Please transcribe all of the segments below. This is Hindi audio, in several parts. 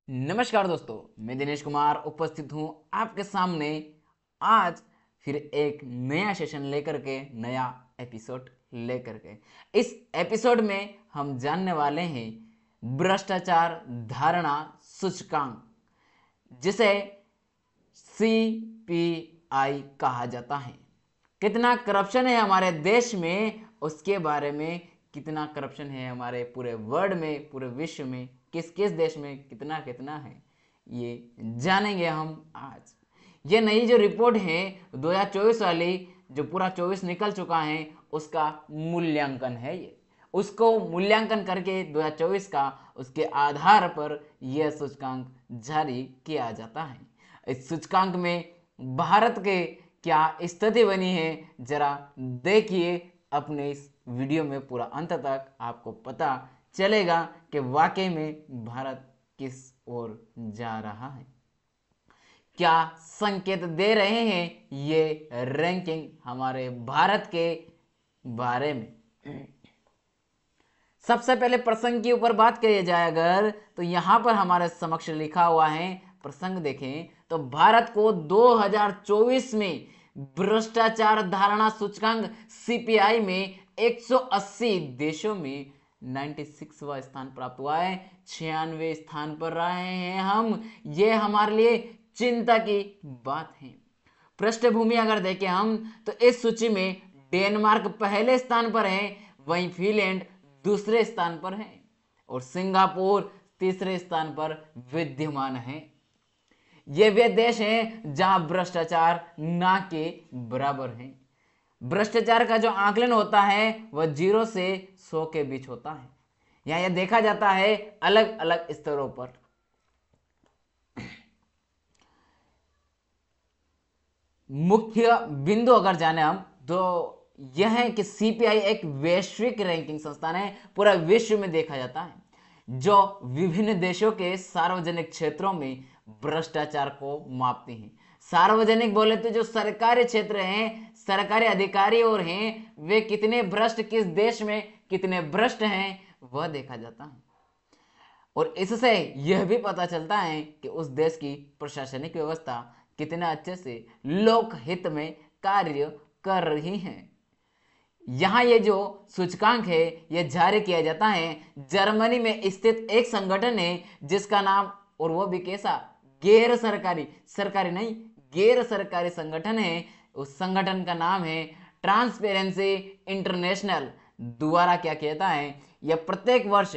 नमस्कार दोस्तों, मैं दिनेश कुमार उपस्थित हूं आपके सामने आज फिर एक नया सेशन लेकर के, नया एपिसोड लेकर के। इस एपिसोड में हम जानने वाले हैं भ्रष्टाचार धारणा सूचकांक, जिसे सीपीआई कहा जाता है। कितना करप्शन है हमारे देश में, उसके बारे में, कितना करप्शन है हमारे पूरे वर्ल्ड में, पूरे विश्व में, किस किस देश में कितना कितना है, ये जानेंगे हम आज। ये नई जो रिपोर्ट है 2024 वाली, जो पूरा 24 निकल चुका है, उसका मूल्यांकन है ये। उसको मूल्यांकन करके 2024 का, उसके आधार पर यह सूचकांक जारी किया जाता है। इस सूचकांक में भारत के क्या स्थिति बनी है, जरा देखिए अपने इस वीडियो में। पूरा अंत तक आपको पता चलेगा कि वाकई में भारत किस ओर जा रहा है, क्या संकेत दे रहे हैं ये रैंकिंग हमारे भारत के बारे में। सबसे पहले प्रसंग के ऊपर बात करी जाए अगर, तो यहां पर हमारे समक्ष लिखा हुआ है, प्रसंग देखें तो भारत को 2024 में भ्रष्टाचार धारणा सूचकांक सीपीआई में 180 देशों में 96वां स्थान प्राप्त हुआ है। 96वें स्थान पर रहे हैं हम। ये हमारे लिए चिंता की बात है। पृष्ठभूमि अगर देखें हम, तो इस सूची में डेनमार्क पहले स्थान पर है, वहीं फिनलैंड दूसरे स्थान पर है और सिंगापुर तीसरे स्थान पर विद्यमान है। ये वे देश हैं जहां भ्रष्टाचार ना के बराबर है। भ्रष्टाचार का जो आकलन होता है वह 0 से 100 के बीच होता है। यहां यह देखा जाता है अलग अलग स्तरों पर। मुख्य बिंदु अगर जाने हम, तो यह है कि सीपीआई एक वैश्विक रैंकिंग संस्थान है। पूरा विश्व में देखा जाता है, जो विभिन्न देशों के सार्वजनिक क्षेत्रों में भ्रष्टाचार को मापती है। सार्वजनिक बोले तो जो सरकारी क्षेत्र हैं, सरकारी अधिकारी और हैं, वे कितने भ्रष्ट, किस देश में कितने भ्रष्ट हैं, वह देखा जाता है। और इससे यह भी पता चलता है कि उस देश की प्रशासनिक व्यवस्था कितने अच्छे से लोक हित में कार्य कर रही है। यहां ये जो सूचकांक है यह जारी किया जाता है जर्मनी में स्थित एक संगठन है, जिसका नाम, और वो भी कैसा, गैर सरकारी, सरकारी नहीं, गैर सरकारी संगठन है। उस संगठन का नाम है ट्रांसपेरेंसी इंटरनेशनल। द्वारा क्या कहता है, यह प्रत्येक वर्ष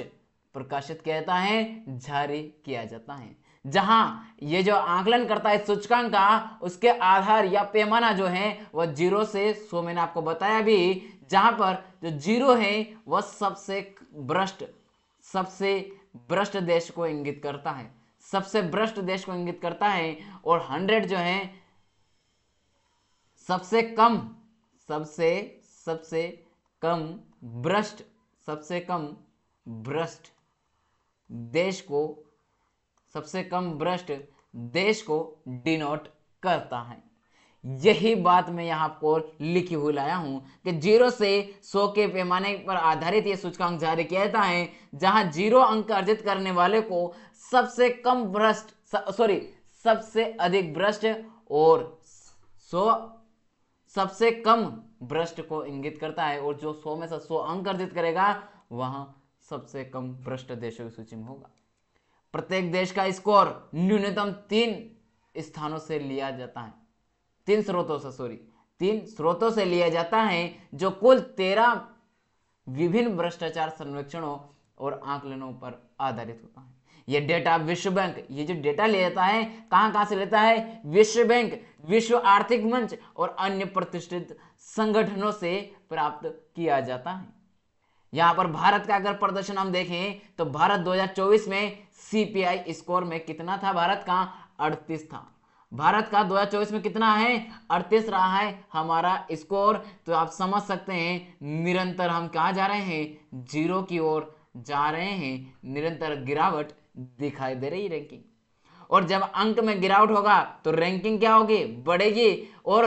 प्रकाशित किया जाता है, जारी किया जाता है। जहां ये जो आकलन करता है सूचकांक का, उसके आधार या पैमाना जो है वह 0 से 100, मैंने आपको बताया भी, जहां पर जो 0 है वह सबसे भ्रष्ट देश को इंगित करता है, सबसे भ्रष्ट देश को इंगित करता है। और 100 जो है सबसे कम, सबसे कम भ्रष्ट, सबसे कम भ्रष्ट देश को, सबसे कम भ्रष्ट देश को डिनोट करता है। यही बात मैं यहां आपको लिखी हुई लाया हूं कि 0 से 100 के पैमाने पर आधारित यह सूचकांक जारी किया जाता है, जहां 0 अंक अर्जित करने वाले को सबसे कम भ्रष्ट, सबसे अधिक भ्रष्ट, और 100 सबसे कम भ्रष्ट को इंगित करता है। और जो 100 में से 100 अंक अर्जित करेगा वहां सबसे कम भ्रष्ट देशों की सूची में होगा। प्रत्येक देश का स्कोर न्यूनतम 3 स्थानों से लिया जाता है, 3 स्रोतों से लिया जाता है, जो कुल 13 विभिन्न भ्रष्टाचार सर्वेक्षणों और आकलनों पर आधारित होता है। यह डेटा विश्व बैंक, ये जो डेटा ले जाता है कहां से लेता है, विश्व बैंक, विश्व आर्थिक मंच और अन्य प्रतिष्ठित संगठनों से प्राप्त किया जाता है। यहां पर भारत का अगर प्रदर्शन हम देखें, तो भारत 2024 में सीपीआई स्कोर में कितना था, भारत का 38 था। भारत का 2024 में कितना है, 38 रहा है हमारा स्कोर। तो आप समझ सकते हैं निरंतर हम कहां जा रहे हैं, 0 की ओर जा रहे हैं। निरंतर गिरावट दिखाई दे रही रैंकिंग, और जब अंक में गिरावट होगा तो रैंकिंग क्या होगी, बढ़ेगी। और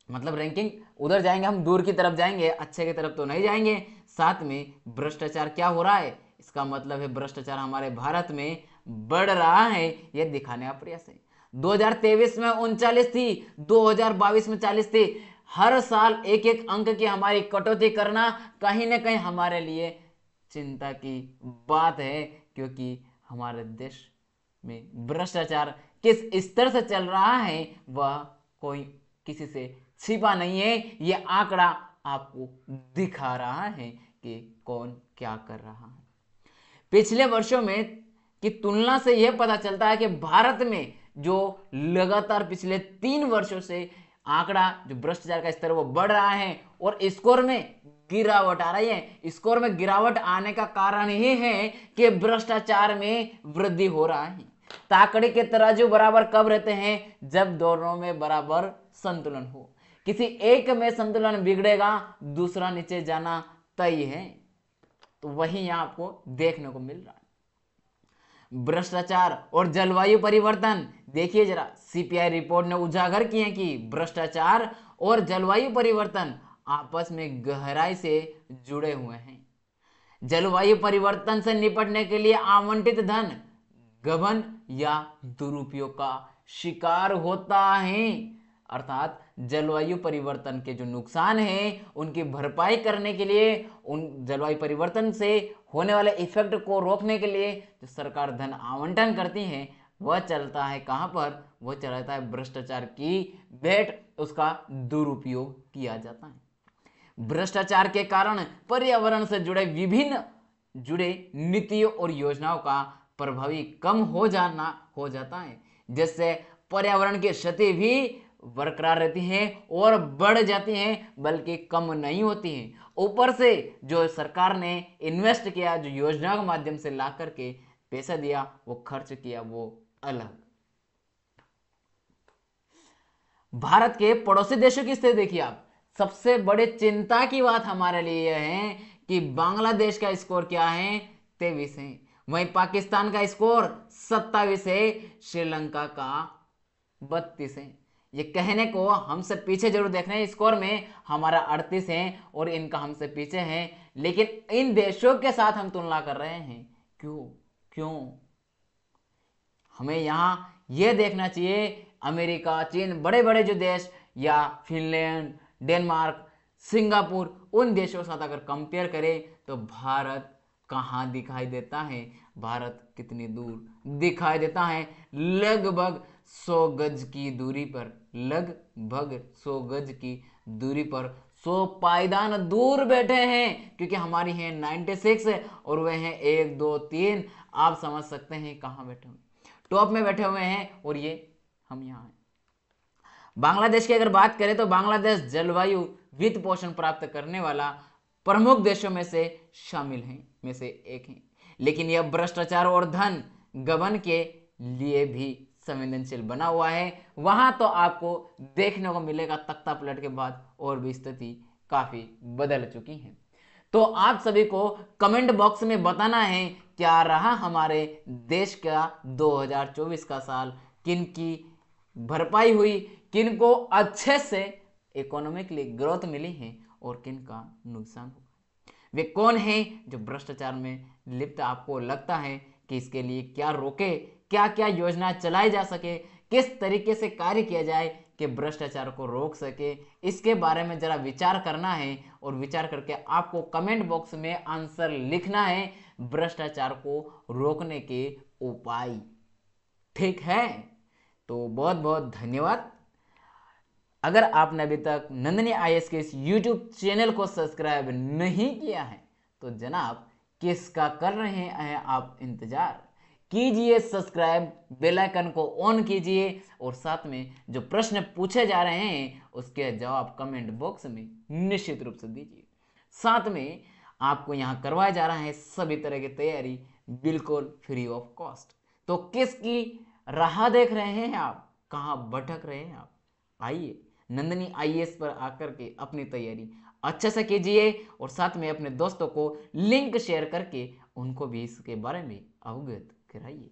मतलब रैंकिंग उधर जाएंगे, हम दूर की तरफ जाएंगे, अच्छे की तरफ तो नहीं जाएंगे। साथ में भ्रष्टाचार क्या हो रहा है, इसका मतलब है भ्रष्टाचार हमारे भारत में बढ़ रहा है, यह दिखाने का प्रयास है। 2023 में 39 थी, 2022 में 40 थी। हर साल एक एक अंक की हमारी कटौती करना कहीं ना कहीं हमारे लिए चिंता की बात है, क्योंकि हमारे देश में भ्रष्टाचार किस स्तर से चल रहा है वह कोई किसी से छिपा नहीं है। यह आंकड़ा आपको दिखा रहा है कि कौन क्या कर रहा है। पिछले वर्षों में की तुलना से यह पता चलता है कि भारत में जो लगातार पिछले 3 वर्षों से आंकड़ा जो भ्रष्टाचार का स्तर वो बढ़ रहा है और स्कोर में गिरावट आ रही है। स्कोर में गिरावट आने का कारण ही है कि भ्रष्टाचार में वृद्धि हो रहा है। ताकड़ी के तराजू बराबर कब रहते हैं? जब दोनों में बराबर संतुलन हो। किसी एक में संतुलन बिगड़ेगा, दूसरा नीचे जाना तय है। तो वही यहां आपको देखने को मिल रहा है। भ्रष्टाचार और जलवायु परिवर्तन, देखिए जरा, सीपीआई रिपोर्ट ने उजागर किए कि भ्रष्टाचार और जलवायु परिवर्तन आपस में गहराई से जुड़े हुए हैं। जलवायु परिवर्तन से निपटने के लिए आवंटित धन गबन या दुरुपयोग का शिकार होता है। अर्थात जलवायु परिवर्तन के जो नुकसान हैं उनकी भरपाई करने के लिए, उन जलवायु परिवर्तन से होने वाले इफेक्ट को रोकने के लिए जो सरकार धन आवंटन करती है वह चलता है कहां पर? वह चलता है भ्रष्टाचार की भेंट, उसका दुरुपयोग किया जाता है। भ्रष्टाचार के कारण पर्यावरण से जुड़े नीतियों और योजनाओं का प्रभावी कम हो जाता है, जिससे पर्यावरण की क्षति भी बरकरार रहती है और बढ़ जाती है, बल्कि कम नहीं होती है। ऊपर से जो सरकार ने इन्वेस्ट किया, जो योजना के माध्यम से ला करके पैसा दिया, वो खर्च किया, वो अलग। भारत के पड़ोसी देशों की स्थिति देखिए आप। सबसे बड़े चिंता की बात हमारे लिए यह है कि बांग्लादेश का स्कोर क्या है? 23 है। वहीं पाकिस्तान का स्कोर 27 है। श्रीलंका का 32 है। ये कहने को हमसे पीछे जरूर देख रहे हैं, स्कोर में हमारा 38 है और इनका हमसे पीछे है, लेकिन इन देशों के साथ हम तुलना कर रहे हैं। क्यों? हमें यहां यह देखना चाहिए, अमेरिका, चीन, बड़े बड़े जो देश, या फिनलैंड, डेनमार्क, सिंगापुर, उन देशों के साथ अगर कंपेयर करें तो भारत कहां दिखाई देता है? भारत कितनी दूर दिखाई देता है? लगभग 100 गज की दूरी पर, लगभग 100 गज की दूरी पर 100 पायदान दूर बैठे हैं, क्योंकि हमारी है 96 और वे हैं 1 2 3। आप समझ सकते हैं कहां बैठे हुए, टॉप में बैठे हुए हैं, और ये हम यहां हैं। बांग्लादेश की अगर बात करें तो बांग्लादेश जलवायु वित्त पोषण प्राप्त करने वाला प्रमुख देशों में से शामिल है, में से एक है, लेकिन यह भ्रष्टाचार और धन गबन के लिए भी संवेदनशील बना हुआ है। वहां तो आपको देखने को मिलेगा तख्ता पलट के बाद और भी स्थिति काफी बदल चुकी है। तो आप सभी को कमेंट बॉक्स में बताना है क्या रहा हमारे देश का 2024 का साल, किन की भरपाई हुई, किन को अच्छे से इकोनॉमिकली ग्रोथ मिली है और किन का नुकसान हुआ। वे कौन हैं जो भ्रष्टाचार में लिप्त? आपको लगता है कि इसके लिए क्या रोके, क्या क्या योजना चलाई जा सके, किस तरीके से कार्य किया जाए कि भ्रष्टाचार को रोक सके, इसके बारे में जरा विचार करना है, और विचार करके आपको कमेंट बॉक्स में आंसर लिखना है, भ्रष्टाचार को रोकने के उपाय। ठीक है, तो बहुत बहुत धन्यवाद। अगर आपने अभी तक नंदिनी आईएएस के इस YouTube चैनल को सब्सक्राइब नहीं किया है तो जनाब किसका कर रहे हैं आप इंतजार कीजिए, सब्सक्राइब, बेल आइकन को ऑन कीजिए, और साथ में जो प्रश्न पूछे जा रहे हैं उसके जवाब कमेंट बॉक्स में निश्चित रूप से दीजिए। साथ में आपको यहाँ करवाया जा रहा है सभी तरह की तैयारी बिल्कुल फ्री ऑफ कॉस्ट। तो किसकी राह देख रहे हैं आप, कहाँ भटक रहे हैं आप? आइए नंदिनी आईएएस पर आकर के अपनी तैयारी अच्छे से कीजिए, और साथ में अपने दोस्तों को लिंक शेयर करके उनको भी इसके बारे में अवगत कराइए।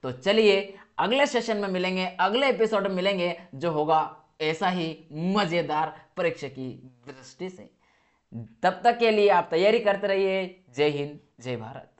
तो चलिए अगले सेशन में मिलेंगे, अगले एपिसोड में मिलेंगे, जो होगा ऐसा ही मजेदार परीक्षा की दृष्टि से। तब तक के लिए आप तैयारी करते रहिए। जय हिंद, जय भारत।